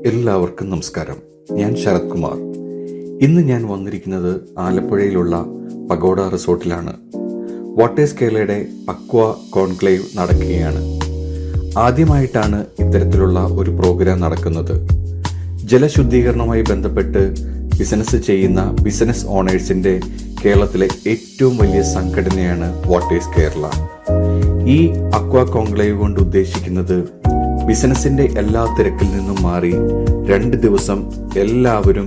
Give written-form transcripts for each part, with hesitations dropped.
എല്ലാവർക്കും നമസ്കാരം. ഞാൻ ശരത് കുമാർ. ഇന്ന് ഞാൻ വന്നിരിക്കുന്നത് ആലപ്പുഴയിലുള്ള പഗോഡ റിസോർട്ടിലാണ്. വാട്ടേഴ്സ് കേരളയുടെ അക്വ കോൺക്ലേവ് നടക്കുകയാണ്. ആദ്യമായിട്ടാണ് ഇത്തരത്തിലുള്ള ഒരു പ്രോഗ്രാം നടക്കുന്നത്. ജലശുദ്ധീകരണവുമായി ബന്ധപ്പെട്ട് ബിസിനസ് ചെയ്യുന്ന ബിസിനസ് ഓണേഴ്സിൻ്റെ കേരളത്തിലെ ഏറ്റവും വലിയ സംഘടനയാണ് വാട്ടേഴ്സ് കേരള. ഈ അക്വ കോൺക്ലേവ് കൊണ്ട് ഉദ്ദേശിക്കുന്നത് ബിസിനസിൻ്റെ എല്ലാ തിരക്കിൽ നിന്നും മാറി 2 ദിവസം എല്ലാവരും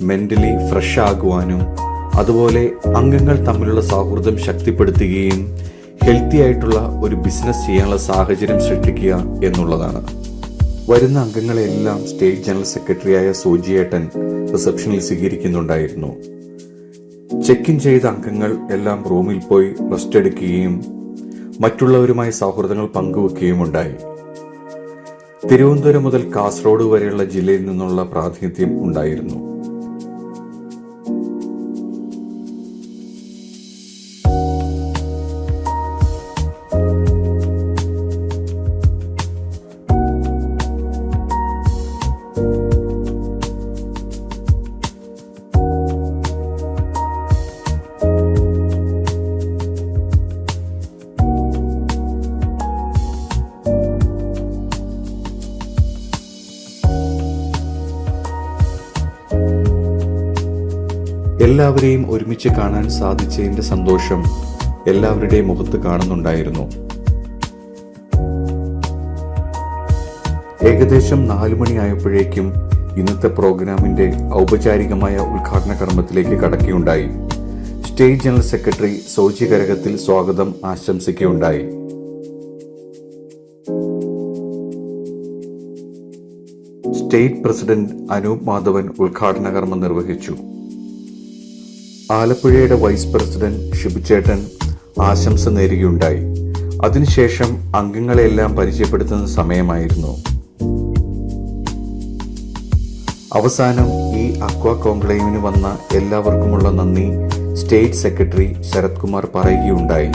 മെൻ്റലി ഫ്രഷ് ആകുവാനും അതുപോലെ അംഗങ്ങൾ തമ്മിലുള്ള സൗഹൃദം ശക്തിപ്പെടുത്തുകയും ഹെൽത്തി ആയിട്ടുള്ള ഒരു ബിസിനസ് ചെയ്യാനുള്ള സാഹചര്യം സൃഷ്ടിക്കുക എന്നുള്ളതാണ്. വരുന്ന അംഗങ്ങളെല്ലാം സ്റ്റേറ്റ് ജനറൽ സെക്രട്ടറിയായ സോജിയേട്ടൻ റിസപ്ഷനിൽ സ്വീകരിക്കുന്നുണ്ടായിരുന്നു. ചെക്ക് ഇൻ ചെയ്ത അംഗങ്ങൾ എല്ലാം റൂമിൽ പോയി റെസ്റ്റ് എടുക്കുകയും മറ്റുള്ളവരുമായി സൗഹൃദങ്ങൾ പങ്കുവെക്കുകയും ഉണ്ടായി. തിരുവനന്തപുരം മുതൽ കാസർഗോഡ് വരെയുള്ള ജില്ലയിൽ നിന്നുള്ള പ്രാതിനിധ്യം ഉണ്ടായിരുന്നു. എല്ലാവരെയും ഒരുമിച്ച് കാണാൻ സാധിച്ചതിന്റെ സന്തോഷം എല്ലാവരുടെയും മുഖത്ത് കാണുന്നുണ്ടായിരുന്നു. ഏകദേശം 4 മണിയായപ്പോഴേക്കും ഇന്നത്തെ പ്രോഗ്രാമിന്റെ ഔപചാരികമായ ഉദ്ഘാടന കർമ്മത്തിലേക്ക് കടക്കുകയുണ്ടായി. സ്റ്റേറ്റ് ജനറൽ സെക്രട്ടറി സോജി കരകത്തിൽ സ്വാഗതം ആശംസിക്കുകയുണ്ടായി. സ്റ്റേറ്റ് പ്രസിഡന്റ് അനൂപ് മാധവൻ ഉദ്ഘാടന കർമ്മം നിർവഹിച്ചു. ആലപ്പുഴയുടെ വൈസ് പ്രസിഡന്റ് ഷിബുചേട്ടൻ ആശംസ നേരുകയുണ്ടായി. അതിനുശേഷം അംഗങ്ങളെല്ലാം പരിചയപ്പെടുത്തുന്ന സമയമായിരുന്നു. അവസാനം ഈ അക്വ കോൺക്ലേവിന് വന്ന എല്ലാവർക്കുമുള്ള നന്ദി സ്റ്റേറ്റ് സെക്രട്ടറി ശരത് കുമാർ പറയുകയുണ്ടായി.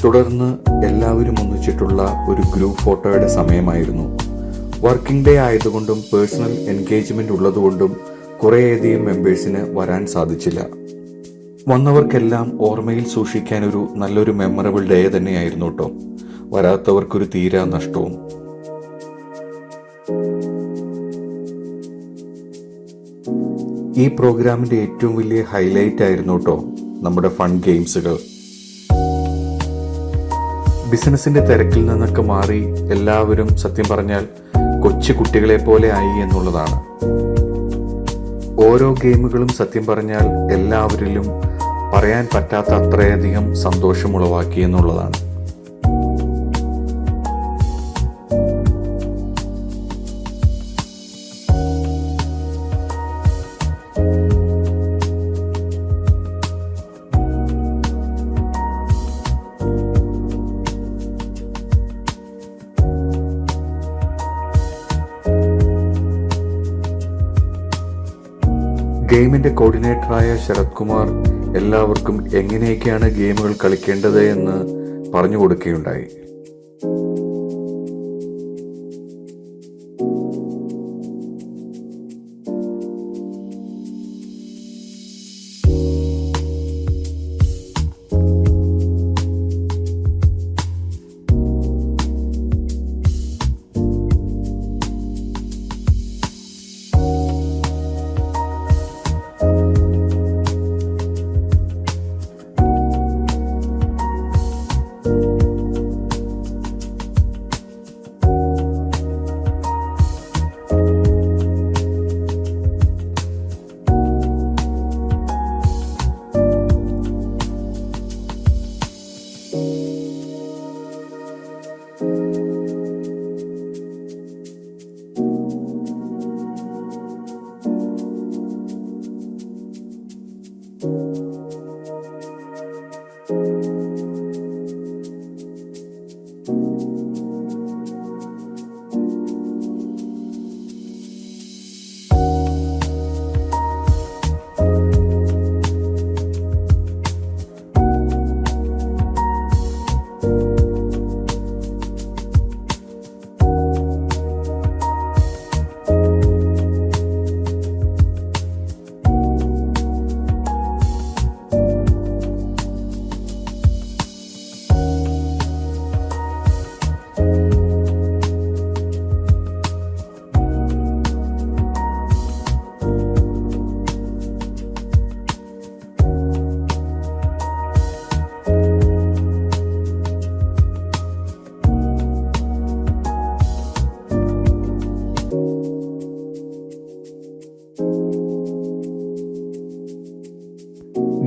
തുടർന്ന് എല്ലാവരും ഒന്നിച്ചിട്ടുള്ള ഒരു ഗ്രൂപ്പ് ഫോട്ടോയുടെ സമയമായിരുന്നു. വർക്കിംഗ് ഡേ ആയതുകൊണ്ടും പേഴ്സണൽ എൻഗേജ്മെന്റ് ഉള്ളതുകൊണ്ടും കുറേയധികം മെമ്പേഴ്സിന് വരാൻ സാധിച്ചില്ല. വന്നവർക്കെല്ലാം ഓർമ്മയിൽ സൂക്ഷിക്കാൻ ഒരു നല്ലൊരു മെമ്മറബിൾ ഡേ തന്നെയായിരുന്നു കേട്ടോ. വരാത്തവർക്കൊരു തീരാ നഷ്ടവും. ഈ പ്രോഗ്രാമിന്റെ ഏറ്റവും വലിയ ഹൈലൈറ്റ് ആയിരുന്നു കേട്ടോ നമ്മുടെ ഫൺ ഗെയിംസുകൾ. ബിസിനസിന്റെ തിരക്കിൽ നിന്നൊക്കെ മാറി എല്ലാവരും സത്യം പറഞ്ഞാൽ കൊച്ചു കുട്ടികളെ പോലെ ആയി എന്നുള്ളതാണ്. ഓരോ ഗെയിമുകളും സത്യം പറഞ്ഞാൽ എല്ലാവരിലും പറയാൻ പറ്റാത്ത അത്രയധികം സന്തോഷമുളവാക്കി എന്നുള്ളതാണ്. ഗെയിമിന്റെ കോർഡിനേറ്ററായ ശരത് കുമാർ എല്ലാവർക്കും എങ്ങനെയൊക്കെയാണ് ഗെയിമുകൾ കളിക്കേണ്ടത് എന്ന് പറഞ്ഞു കൊടുക്കുകയുണ്ടായി.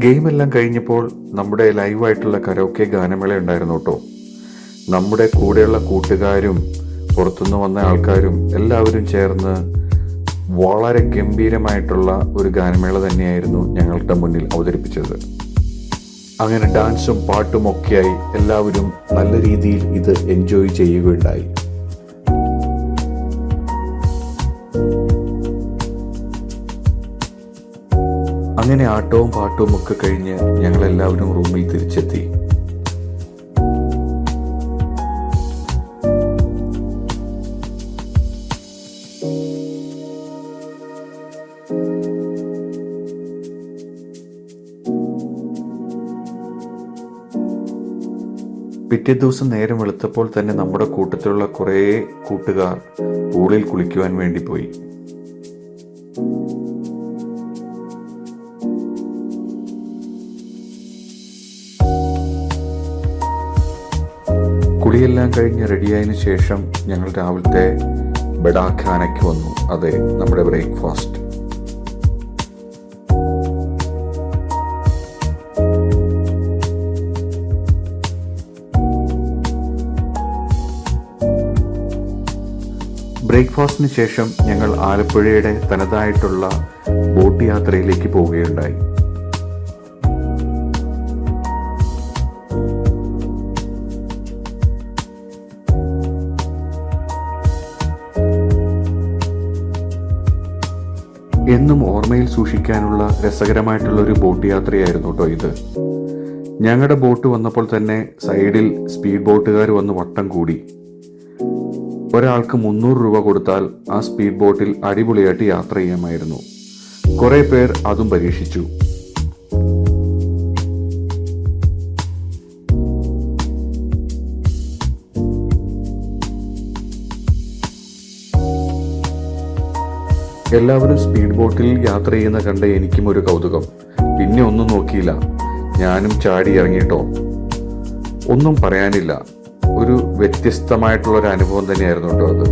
ഗെയിം എല്ലാം കഴിഞ്ഞപ്പോൾ നമ്മുടെ ലൈവായിട്ടുള്ള കരോക്കെ ഗാനമേള ഉണ്ടായിരുന്നു കേട്ടോ. നമ്മുടെ കൂടെയുള്ള കൂട്ടുകാരും പുറത്തുനിന്ന് വന്ന ആൾക്കാരും എല്ലാവരും ചേർന്ന് വളരെ ഗംഭീരമായിട്ടുള്ള ഒരു ഗാനമേള തന്നെയായിരുന്നു ഞങ്ങളുടെ മുന്നിൽ അവതരിപ്പിച്ചത്. അങ്ങനെ ഡാൻസും പാട്ടും ഒക്കെയായി എല്ലാവരും നല്ല രീതിയിൽ ഇത് എൻജോയ് ചെയ്യുകയുണ്ടായി. അങ്ങനെ ആട്ടവും പാട്ടും ഒക്കെ കഴിഞ്ഞ് ഞങ്ങളെല്ലാവരും റൂമിൽ തിരിച്ചെത്തി. പിറ്റേ ദിവസം നേരം വെളുത്തപ്പോൾ തന്നെ നമ്മുടെ കൂട്ടത്തിലുള്ള കുറേ കൂട്ടുകാർ പൂളിൽ കുളിക്കുവാൻ വേണ്ടി പോയി. കുളിയെല്ലാം കഴിഞ്ഞ് റെഡിയായതിനു ശേഷം ഞങ്ങൾ രാവിലത്തെ ബഡാ ഖാനയ്ക്ക് വന്നു. അതെ, നമ്മുടെ ബ്രേക്ക്ഫാസ്റ്റ്. ബ്രേക്ക്ഫാസ്റ്റിന് ശേഷം ഞങ്ങൾ ആലപ്പുഴയുടെ തനതായിട്ടുള്ള ബോട്ട് യാത്രയിലേക്ക് പോവുകയുണ്ടായി. എന്നും ഓർമ്മയിൽ സൂക്ഷിക്കാനുള്ള രസകരമായിട്ടുള്ള ഒരു ബോട്ട് യാത്രയായിരുന്നു കേട്ടോ ഇത്. ഞങ്ങളുടെ ബോട്ട് വന്നപ്പോൾ തന്നെ സൈഡിൽ സ്പീഡ് ബോട്ടുകാർ വന്ന് വട്ടം കൂടി. ഒരാൾക്ക് 300 രൂപ കൊടുത്താൽ ആ സ്പീഡ് ബോട്ടിൽ അടിപൊളിയായിട്ട് യാത്ര ചെയ്യാമായിരുന്നു. കുറെ പേർ അതും പരീക്ഷിച്ചു. എല്ലാവരും സ്പീഡ് ബോട്ടിൽ യാത്ര ചെയ്യുന്ന കണ്ട എനിക്കും ഒരു കൗതുകം. പിന്നെ ഒന്നും നോക്കിയില്ല, ഞാനും ചാടി ഇറങ്ങിട്ടോ. ഒന്നും പറയാനില്ല, ഒരു വ്യത്യസ്തമായിട്ടുള്ളൊരു അനുഭവം തന്നെയായിരുന്നു കേട്ടോ അത്.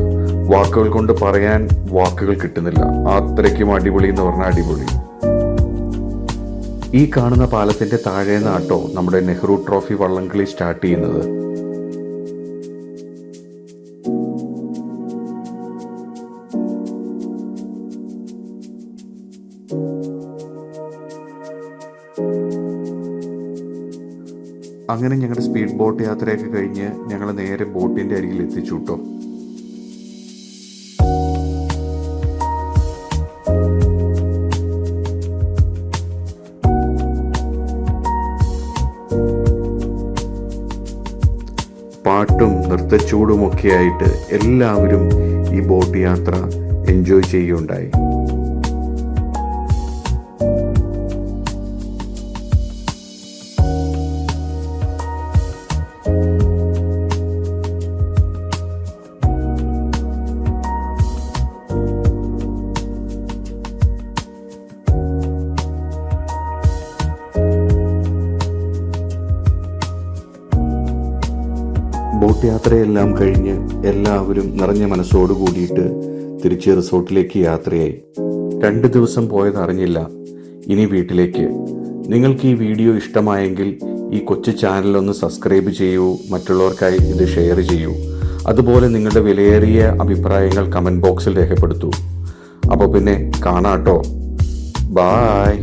വാക്കുകൾ കൊണ്ട് പറയാൻ വാക്കുകൾ കിട്ടുന്നില്ല, അത്രയ്ക്കും അടിപൊളി എന്ന് പറഞ്ഞാൽ അടിപൊളി. ഈ കാണുന്ന പാലത്തിന്റെ താഴെ നിന്നാട്ടോ നമ്മുടെ നെഹ്റു ട്രോഫി വള്ളംകളി സ്റ്റാർട്ട് ചെയ്യുന്നത്. അങ്ങനെ ഞങ്ങളുടെ സ്പീഡ് ബോട്ട് യാത്രയൊക്കെ കഴിഞ്ഞ് ഞങ്ങൾ നേരെ ബോട്ടിന്റെ അരികിൽ എത്തിച്ചു കേട്ടോ. പാട്ടും നൃത്തച്ചൂടും ഒക്കെ ആയിട്ട് എല്ലാവരും ഈ ബോട്ട് യാത്ര എൻജോയ് ചെയ്യുകയുണ്ടായി. ബോട്ട് യാത്രയെല്ലാം കഴിഞ്ഞ് എല്ലാവരും നിറഞ്ഞ മനസ്സോടു കൂടിയിട്ട് തിരിച്ച് റിസോർട്ടിലേക്ക് യാത്രയായി. 2 ദിവസം പോയത് അറിഞ്ഞില്ല. ഇനി വീട്ടിലേക്ക്. നിങ്ങൾക്ക് ഈ വീഡിയോ ഇഷ്ടമായെങ്കിൽ ഈ കൊച്ചു ചാനലൊന്ന് സബ്സ്ക്രൈബ് ചെയ്യൂ, മറ്റുള്ളവർക്കായി ഇത് ഷെയർ ചെയ്യൂ. അതുപോലെ നിങ്ങളുടെ വിലയേറിയ അഭിപ്രായങ്ങൾ കമന്റ് ബോക്സിൽ രേഖപ്പെടുത്തൂ. അപ്പോൾ പിന്നെ കാണാട്ടോ. ബായ്.